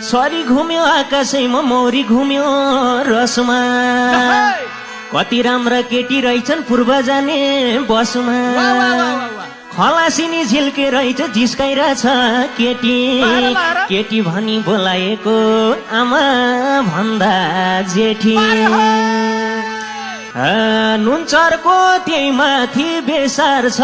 छरी घुम्यो आकाशैमा मौरी घुम्यो रसमा कति राम्रा केटी रहेछन् पूर्व जाने बसमा खलासिनी झिल्के रहेछ जिस्काइरहेछ केटी केटी भनी बोलाएको आमा भन्दा जेठी नुनचरको त्यही माथि बेसार छ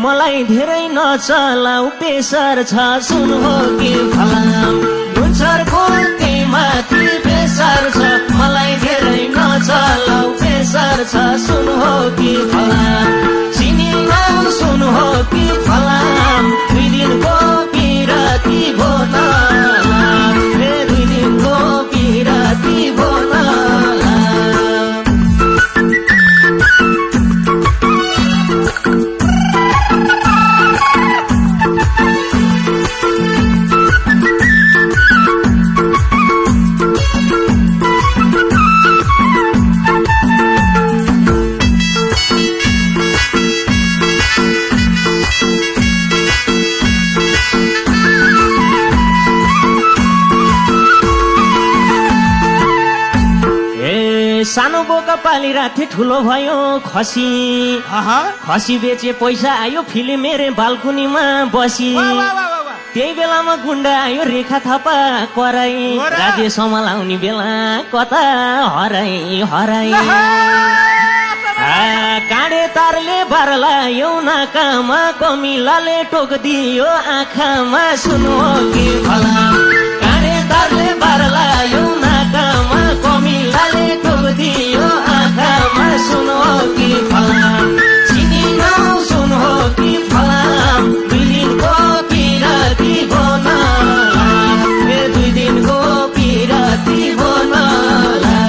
मलाई धेरै नचलाउ पेसार छ सुन हो कि फलाम नुनचरको त्यही माथि बेसार छ मलाई धेरै नचलाउ पेसार छ सुन हो कि फलाम चिनी नाउ सुन हो कि फलाम 2 दिनको पिराती भो नलाम 2 दिनको पिराती भो नलाम। सानो बोका पालिराथे ठुलो भयो खसी खसी बेचे पैसा आयो फिल्म मेरे बाल्कुनीमा बसी त्यही बेलामा गुण्डा आयो रेखा थापा कराई राज्य सम्हालाउने बेला कता हराई हराई काँडे तारले बारला यो नाकामा कमिलाले टोकदियो आँखामा सुनो कि फलाम काँडे तारले बारला यो नाकामा कमिलाले टोकदियो आँखामा सुनो कि फलाम चिनी नाउ सुनो कि फलाम 2 दिनको पिराती भो नलाम 2 दिनको पिराती भो नलाम।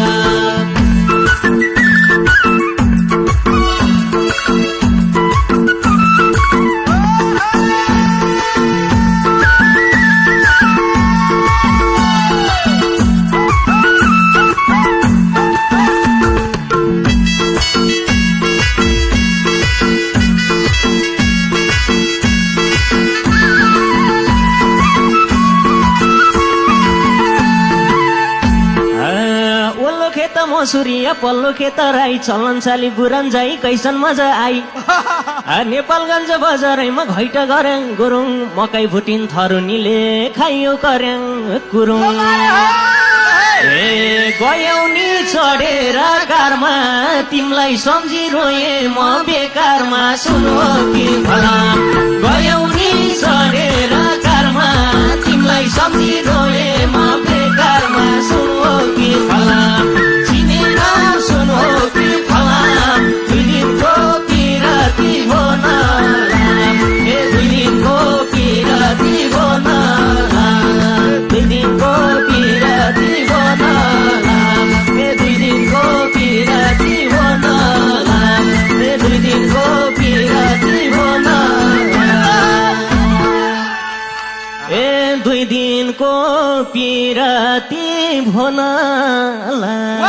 मसुरिया पल्लो खेत राई चलन चाली बुरान जाई कैसन मजा आई नेपालगञ्ज बजारैमा घैटा गर्याङ गुरुङ मकै भुटिन थरुनीले खाइयो कर्याङ कुरुङ गयौनी चढेर कारमा तिमलाई सम्झी रोए म बेकारमा सुनो कि फलाम गयौनी चढेर कारमा तिमलाई सम्झी रोए म बेकारमा सुनो कि फलाम सुनो कि फलाम 2 दिनको पिराती भो नलाम 2 दिनको पिराती भो नलाम 2 दिनको पिराती भो नलाम 2 दिनको पिराती भो नलाम 2 दिनको पिराती भो नलाम 2 दिनको पिराती भो नलाम।